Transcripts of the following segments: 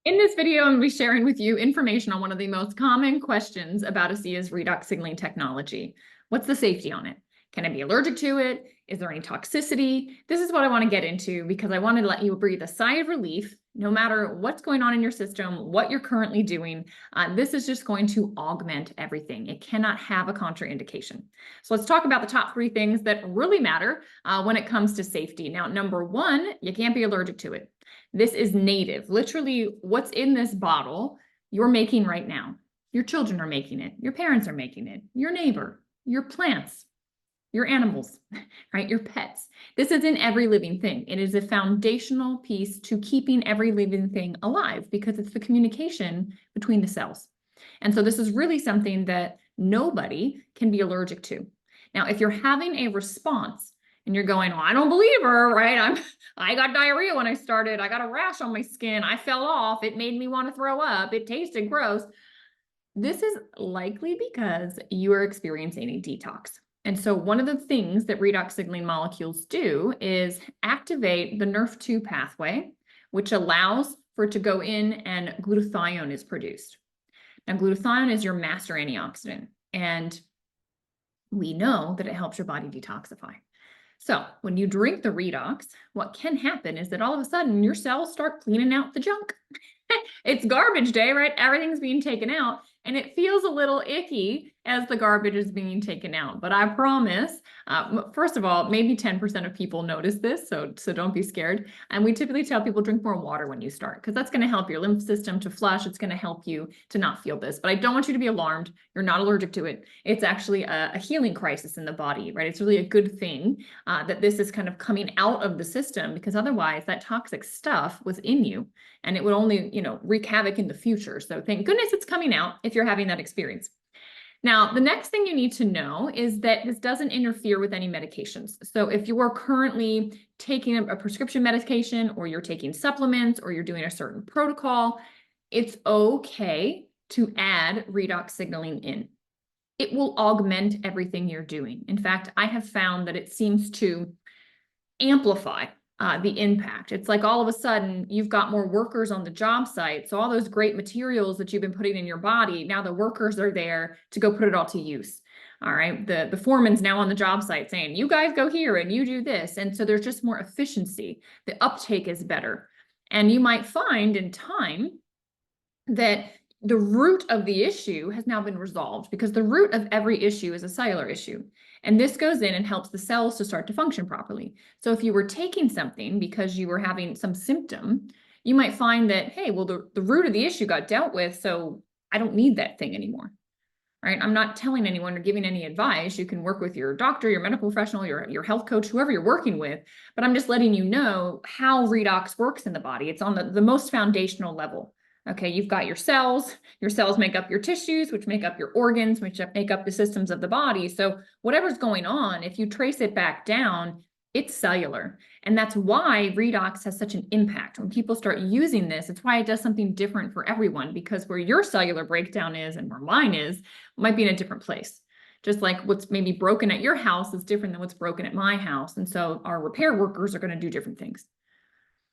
In this video, I'm going to be sharing with you information on one of the most common questions about ASEA's redox signaling technology. What's the safety on it? Can I be allergic to it? Is there any toxicity? This is what I want to get into because I want to let you breathe a sigh of relief. No matter what's going on in your system, what you're currently doing, this is just going to augment everything. It cannot have a contraindication. So let's talk about the top 3 things that really matter when it comes to safety. Now, number 1, you can't be allergic to it. This is native. Literally, what's in this bottle, you're making right now. Your children are making it. Your parents are making it. Your neighbor, your plants, your animals, right? Your pets. This is in every living thing. It is a foundational piece to keeping every living thing alive because it's the communication between the cells. And so this is really something that nobody can be allergic to. Now, if you're having a response and you're going, well, I don't believe her, right? I got diarrhea when I started. I got a rash on my skin. I fell off. It made me want to throw up. It tasted gross. This is likely because you are experiencing a detox. And so one of the things that redox signaling molecules do is activate the NRF2 pathway, which allows for it to go in and glutathione is produced. Now, glutathione is your master antioxidant, and we know that it helps your body detoxify. So when you drink the redox, what can happen is that all of a sudden your cells start cleaning out the junk. It's garbage day, right? Everything's being taken out, and it feels a little icky as the garbage is being taken out. But I promise, first of all, maybe 10% of people notice this, so don't be scared. And we typically tell people drink more water when you start, because that's going to help your lymph system to flush. It's going to help you to not feel this. But I don't want you to be alarmed. You're not allergic to it. It's actually a healing crisis in the body, right? It's really a good thing that this is kind of coming out of the system, because otherwise that toxic stuff was in you and it would only, wreak havoc in the future. So thank goodness it's coming out if you're having that experience. Now, the next thing you need to know is that this doesn't interfere with any medications. So if you are currently taking a prescription medication, or you're taking supplements, or you're doing a certain protocol, it's okay to add redox signaling in. It will augment everything you're doing. In fact, I have found that it seems to amplify the impact. It's like all of a sudden you've got more workers on the job site. So all those great materials that you've been putting in your body, now the workers are there to go put it all to use. All right. The foreman's now on the job site saying, you guys go here and you do this. And so there's just more efficiency. The uptake is better. And you might find in time that the root of the issue has now been resolved, because the root of every issue is a cellular issue. And this goes in and helps the cells to start to function properly. So if you were taking something because you were having some symptom, you might find that, hey, well, the root of the issue got dealt with, so I don't need that thing anymore. Right? I'm not telling anyone or giving any advice. You can work with your doctor, your medical professional, your health coach, whoever you're working with, but I'm just letting you know how redox works in the body. It's on the most foundational level. Okay, you've got your cells make up your tissues, which make up your organs, which make up the systems of the body. So whatever's going on, if you trace it back down, it's cellular. And that's why redox has such an impact. When people start using this, it's why it does something different for everyone, because where your cellular breakdown is and where mine is might be in a different place. Just like what's maybe broken at your house is different than what's broken at my house. And so our repair workers are going to do different things.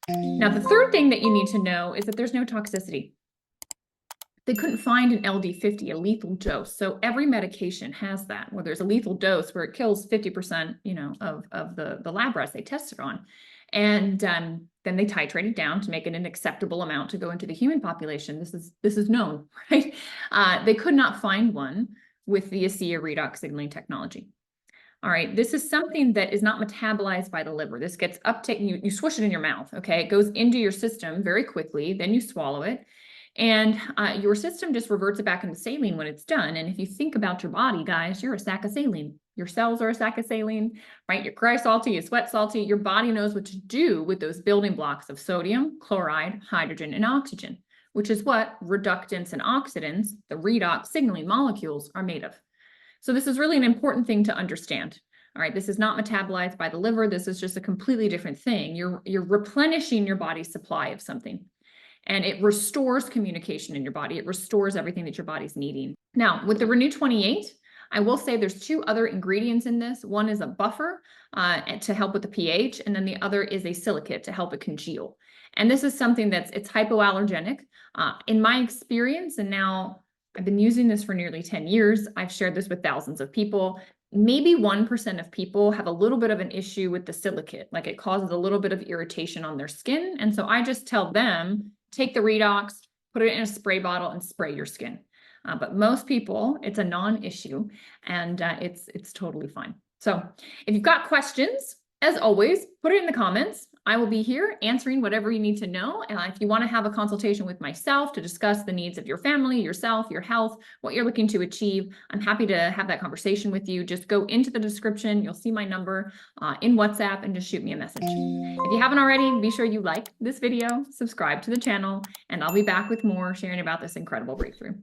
Now, the third thing that you need to know is that there's no toxicity. They couldn't find an LD50, a lethal dose. So every medication has that, where there's a lethal dose where it kills 50%, of the lab rats they tested on. And then they titrate it down to make it an acceptable amount to go into the human population. This is known, right? They could not find one with the ASEA redox signaling technology. All right, this is something that is not metabolized by the liver. This gets uptaken, you swish it in your mouth, okay? It goes into your system very quickly, then you swallow it, and your system just reverts it back into saline when it's done. And if you think about your body, guys, you're a sack of saline. Your cells are a sack of saline, right? You cry salty, you sweat salty. Your body knows what to do with those building blocks of sodium, chloride, hydrogen, and oxygen, which is what reductants and oxidants, the redox signaling molecules, are made of. So this is really an important thing to understand. All right, this is not metabolized by the liver. This is just a completely different thing. You're replenishing your body's supply of something, and it restores communication in your body. It restores everything that your body's needing. Now, with the Renew 28, I will say there's 2 other ingredients in this. One is a buffer to help with the pH, and then the other is a silicate to help it congeal. And this is something it's hypoallergenic. In my experience, and now I've been using this for nearly 10 years, I've shared this with thousands of people. Maybe 1% of people have a little bit of an issue with the silicate, like it causes a little bit of irritation on their skin. And so I just tell them, take the Redox, put it in a spray bottle and spray your skin. But most people, it's a non-issue, and it's totally fine. So if you've got questions, as always, put it in the comments. I will be here answering whatever you need to know. And if you want to have a consultation with myself to discuss the needs of your family, yourself, your health, what you're looking to achieve, I'm happy to have that conversation with you. Just go into the description. You'll see my number in WhatsApp and just shoot me a message. If you haven't already, be sure you like this video, subscribe to the channel, and I'll be back with more sharing about this incredible breakthrough.